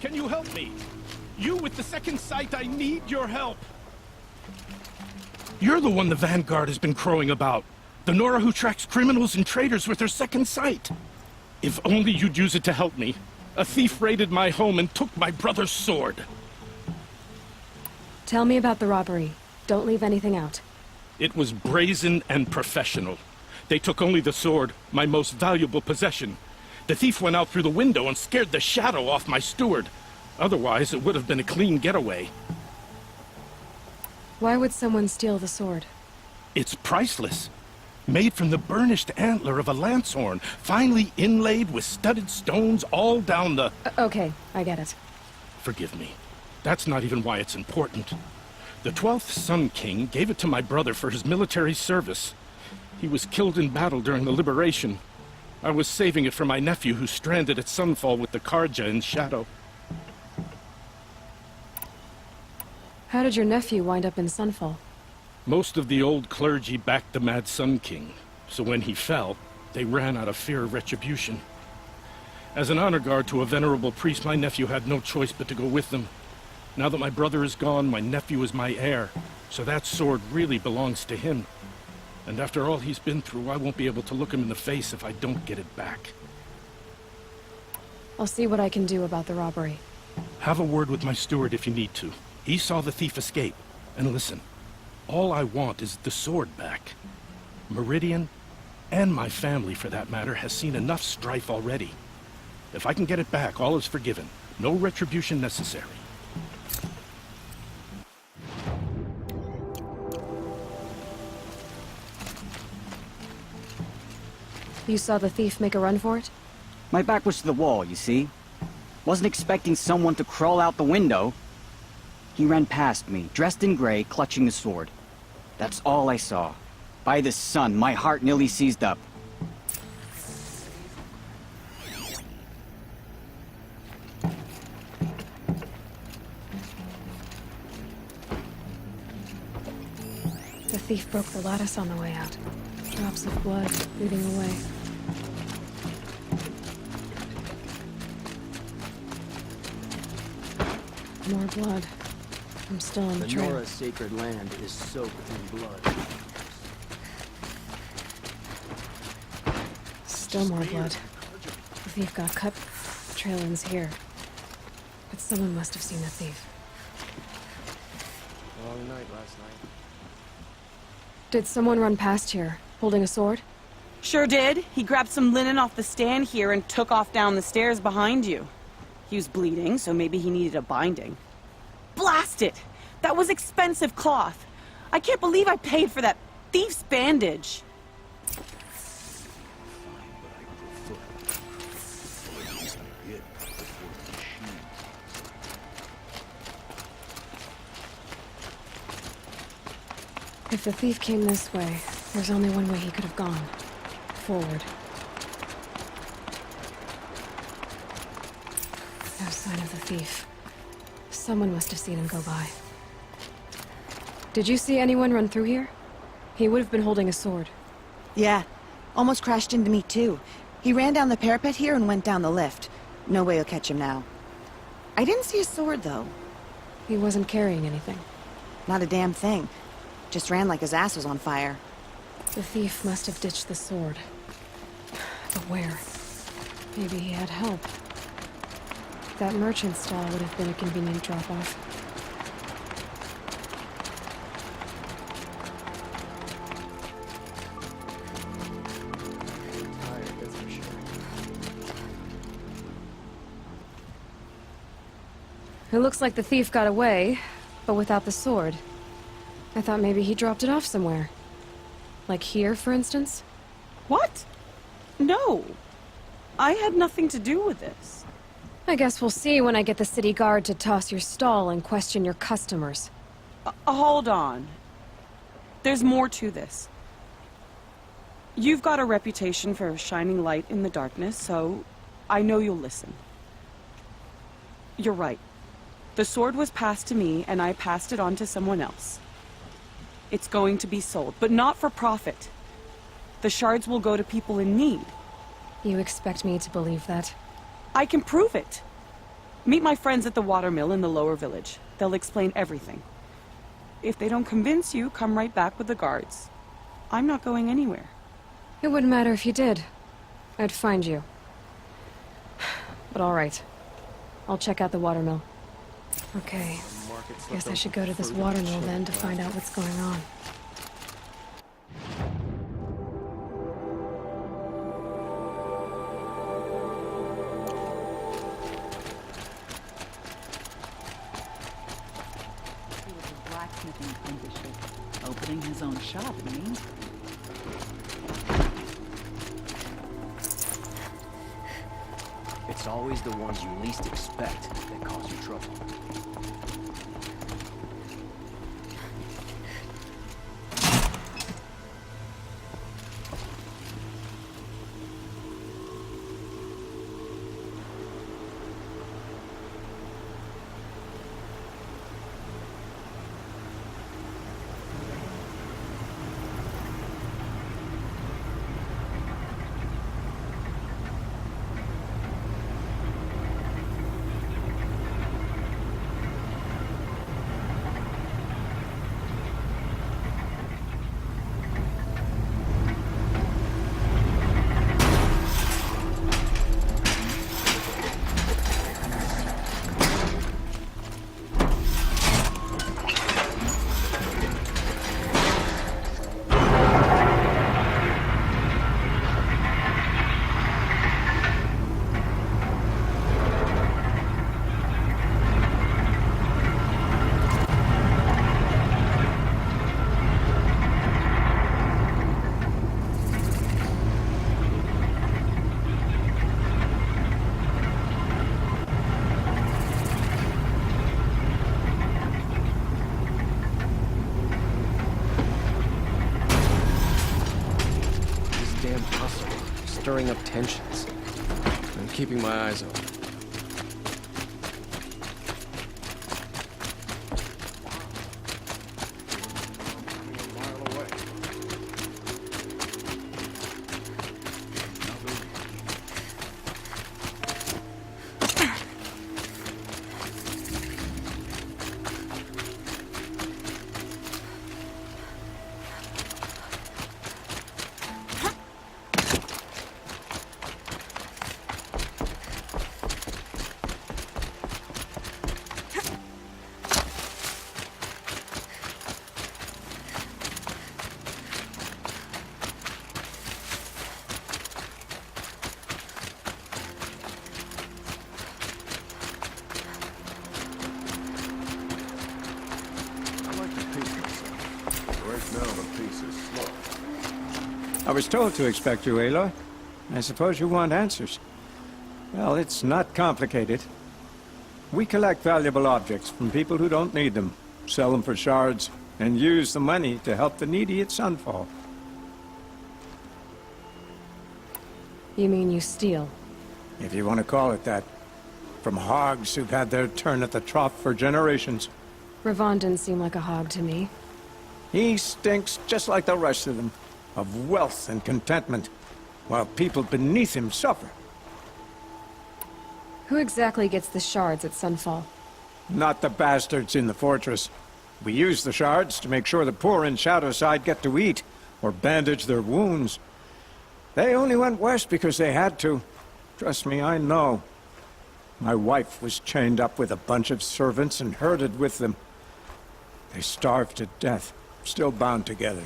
Can you help me? You with the second sight, I need your help. You're the one the Vanguard has been crowing about. The Nora who tracks criminals and traitors with her second sight. If only you'd use it to help me. A thief raided my home and took my brother's sword. Tell me about the robbery. Don't leave anything out. It was brazen and professional. They took only the sword, my most valuable possession. The thief went out through the window and scared the shadow off my steward. Otherwise, it would have been a clean getaway. Why would someone steal the sword? It's priceless. Made from the burnished antler of a lancehorn, finely inlaid with studded stones all down the... Okay, I get it. Forgive me. That's not even why it's important. The 12th Sun King gave it to my brother for his military service. He was killed in battle during the liberation. I was saving it for my nephew who's stranded at Sunfall with the Karja in Shadow. How did your nephew wind up in Sunfall? Most of the old clergy backed the Mad Sun King, so when he fell, they ran out of fear of retribution. As an honor guard to a venerable priest, my nephew had no choice but to go with them. Now that my brother is gone, my nephew is my heir, so that sword really belongs to him. And after all he's been through, I won't be able to look him in the face if I don't get it back. I'll see what I can do about the robbery. Have a word with my steward if you need to. He saw the thief escape. And listen, all I want is the sword back. Meridian, and my family for that matter, has seen enough strife already. If I can get it back, all is forgiven. No retribution necessary. You saw the thief make a run for it? My back was to the wall, you see. Wasn't expecting someone to crawl out the window. He ran past me, dressed in gray, clutching a sword. That's all I saw. By the sun, my heart nearly seized up. The thief broke the lattice on the way out. Drops of blood leading away. More blood. I'm still on the trail. The Nora's sacred land is soaked in blood. Still more blood. The thief got cut. The trail ends here. But someone must have seen the thief. Long night last night. Did someone run past here, holding a sword? Sure did. He grabbed some linen off the stand here and took off down the stairs behind you. He was bleeding, so maybe he needed a binding. Blast it! That was expensive cloth. I can't believe I paid for that thief's bandage. If the thief came this way, there's only one way he could have gone. Forward. No sign of the thief. Someone must have seen him go by. Did you see anyone run through here? He would have been holding a sword. Yeah. Almost crashed into me, too. He ran down the parapet here and went down the lift. No way you'll catch him now. I didn't see a sword, though. He wasn't carrying anything. Not a damn thing. Just ran like his ass was on fire. The thief must have ditched the sword. But where? Maybe he had help. That merchant stall would have been a convenient drop-off. Tired, that's for sure. It looks like the thief got away, but without the sword. I thought maybe he dropped it off somewhere. Like here, for instance? What? No. I had nothing to do with this. I guess we'll see when I get the city guard to toss your stall and question your customers. Hold on. There's more to this. You've got a reputation for shining light in the darkness, so I know you'll listen. You're right. The sword was passed to me, and I passed it on to someone else. It's going to be sold, but not for profit. The shards will go to people in need. You expect me to believe that? I can prove it. Meet my friends at the watermill in the lower village. They'll explain everything. If they don't convince you, come right back with the guards. I'm not going anywhere. It wouldn't matter if you did. I'd find you. But all right. I'll check out the watermill. Okay. Guess I should go to this watermill then to find out what's going on. He was a blacksmithing apprenticeship, opening his own shop in Amesbury. It's always the ones you least expect that cause you trouble. Damn hustle, stirring up tensions. I'm keeping my eyes open. I was told to expect you, Aloy. I suppose you want answers. Well, it's not complicated. We collect valuable objects from people who don't need them, sell them for shards, and use the money to help the needy at Sunfall. You mean you steal? If you want to call it that. From hogs who've had their turn at the trough for generations. Ravon didn't seem like a hog to me. He stinks just like the rest of them, of wealth and contentment, while people beneath him suffer. Who exactly gets the shards at Sunfall? Not the bastards in the fortress. We use the shards to make sure the poor in Shadowside get to eat, or bandage their wounds. They only went west because they had to. Trust me, I know. My wife was chained up with a bunch of servants and herded with them. They starved to death, still bound together.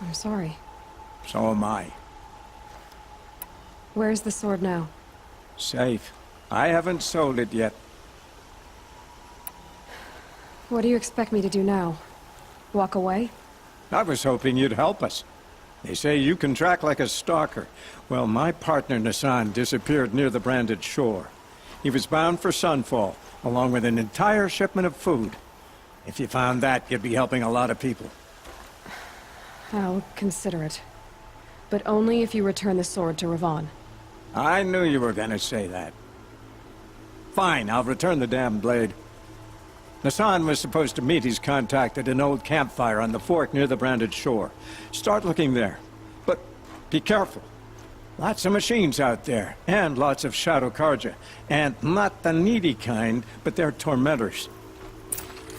I'm sorry. So am I. Where's the sword now? Safe. I haven't sold it yet. What do you expect me to do now? Walk away? I was hoping you'd help us. They say you can track like a stalker. Well, my partner Nassan disappeared near the branded shore. He was bound for Sunfall, along with an entire shipment of food. If you found that, you'd be helping a lot of people. I'll consider it. But only if you return the sword to Ravon. I knew you were gonna say that. Fine, I'll return the damn blade. Nassan was supposed to meet his contact at an old campfire on the fork near the branded shore. Start looking there. But be careful. Lots of machines out there, and lots of shadow carja. And not the needy kind, but they're tormentors.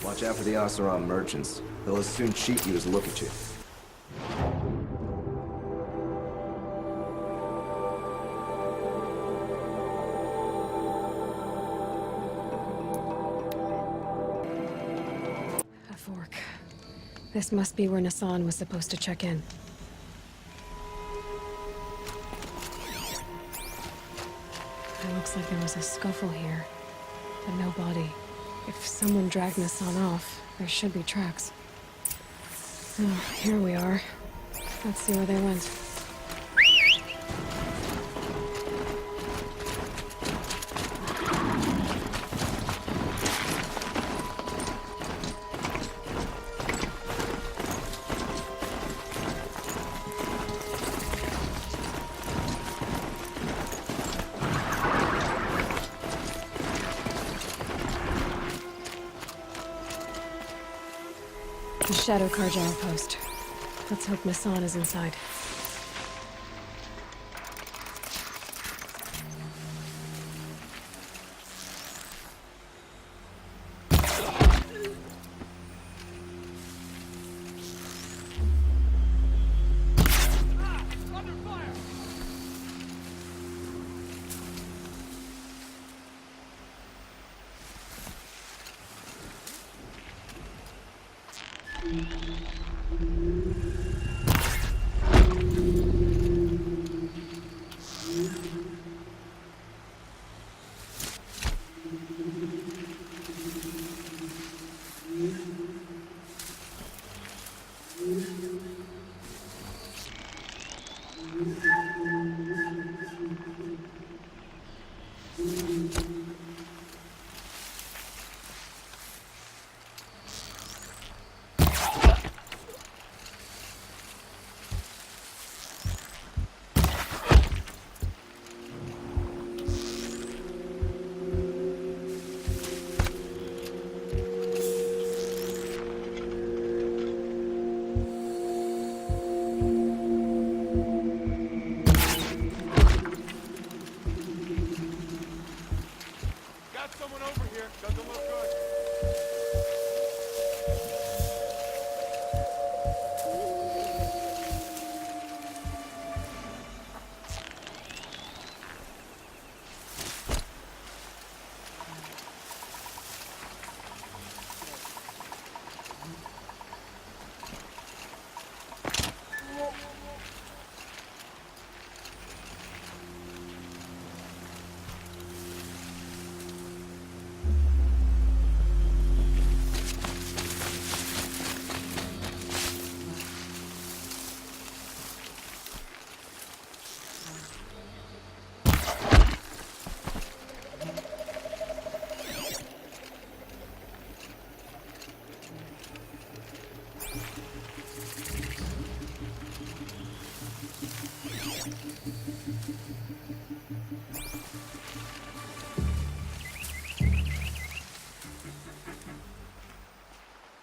Watch out for the Oseram merchants. They'll as soon cheat you as look at you. A fork. This must be where Nassan was supposed to check in. It looks like there was a scuffle here, but no body. If someone dragged Nassan off, there should be tracks. Oh, here we are. Let's see where they went. The Shadow Karja outpost. Let's hope Nassan is inside.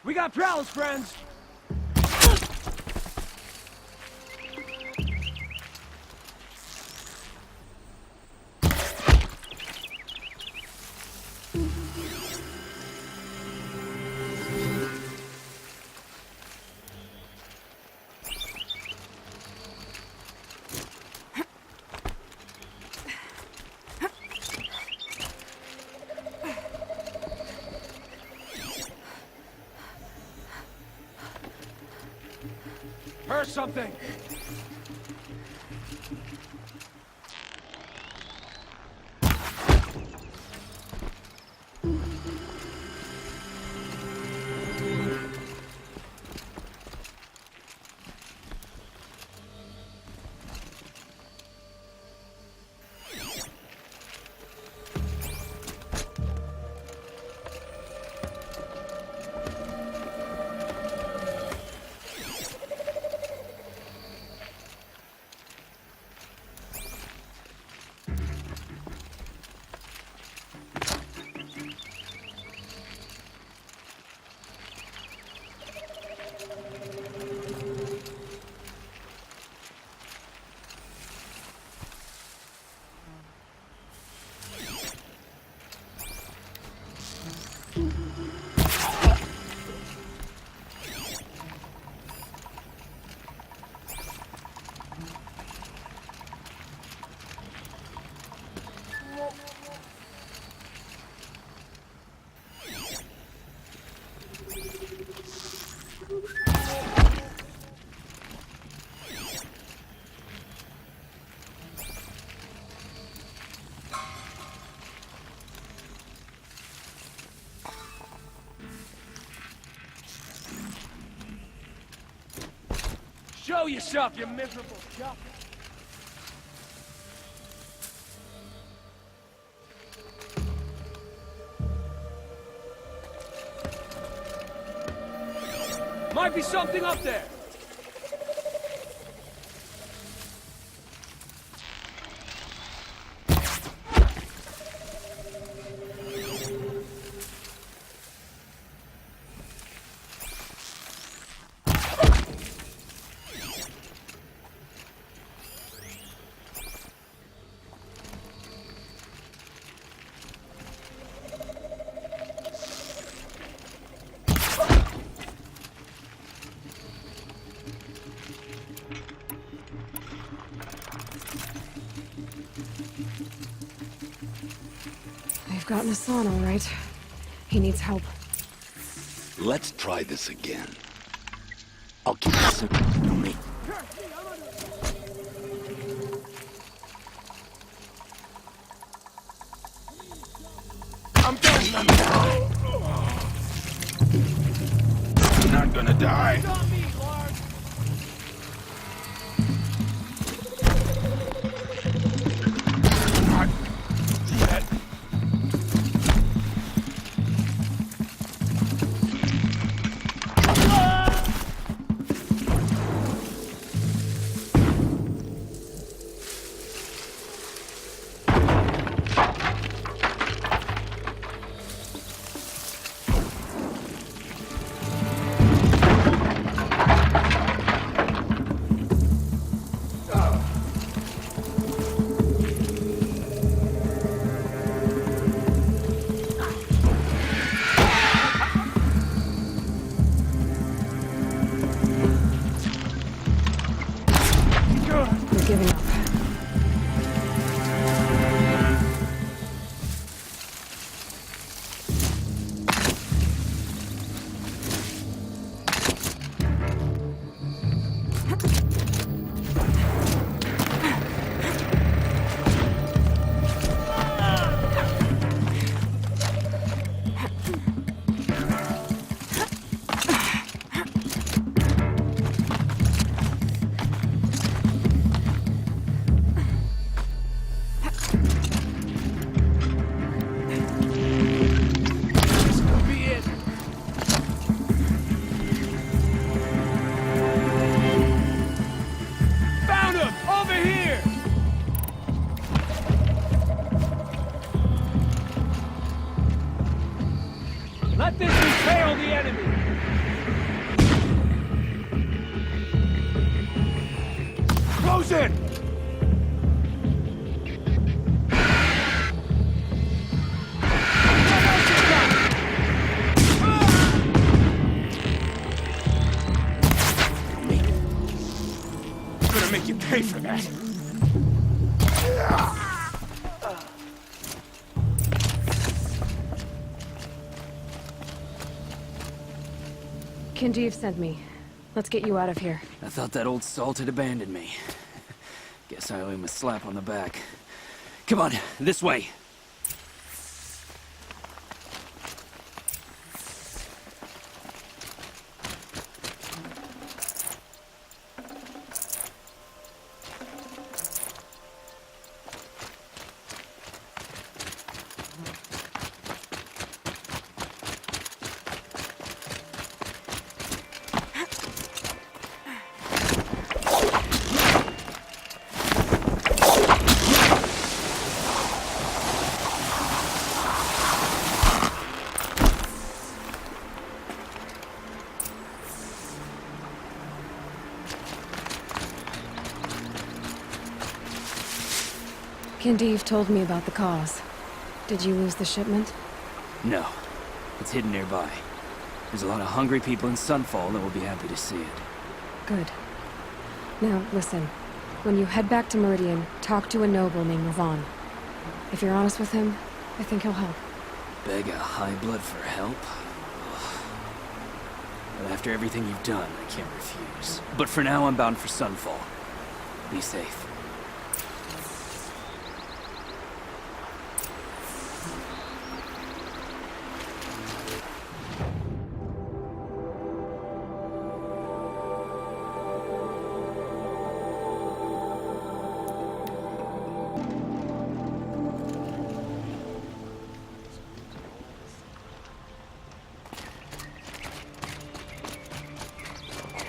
We got prowls, friends! Heard something! Show yourself, you miserable chuck. Might be something up there. They've gotten Hassan, all right. He needs help. Let's try this again. I'll keep it simple. You me. I'm done. You're not gonna die. On me, Lord. Not yet. They're giving up. This could be it. Found him! Over here! Let this entail the enemy! Close in! I'm gonna make you pay for that. Kindeev sent me. Let's get you out of here. I thought that old salt had abandoned me. Guess I owe him a slap on the back. Come on, this way. Kindeev told me about the cause. Did you lose the shipment? No, it's hidden nearby. There's a lot of hungry people in Sunfall that will be happy to see it. Good. Now, listen. When you head back to Meridian, talk to a noble named Ravon. If you're honest with him, I think he'll help. Beg a high blood for help? Ugh. But after everything you've done, I can't refuse. But for now, I'm bound for Sunfall. Be safe.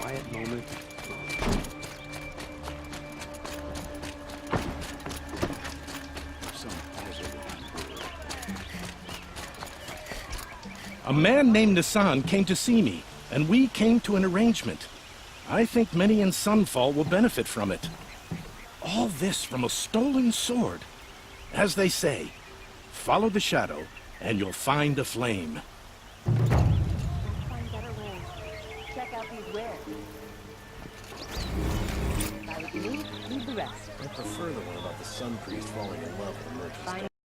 quiet moment. A man named Nissan came to see me, and we came to an arrangement. I think many in Sunfall will benefit from it. All this from a stolen sword. As they say, follow the shadow, and you'll find a flame. Find better ways. Check out these wares. Buy what you need, leave the rest. I prefer the one about the sun priest falling in love with the merchant's daughter.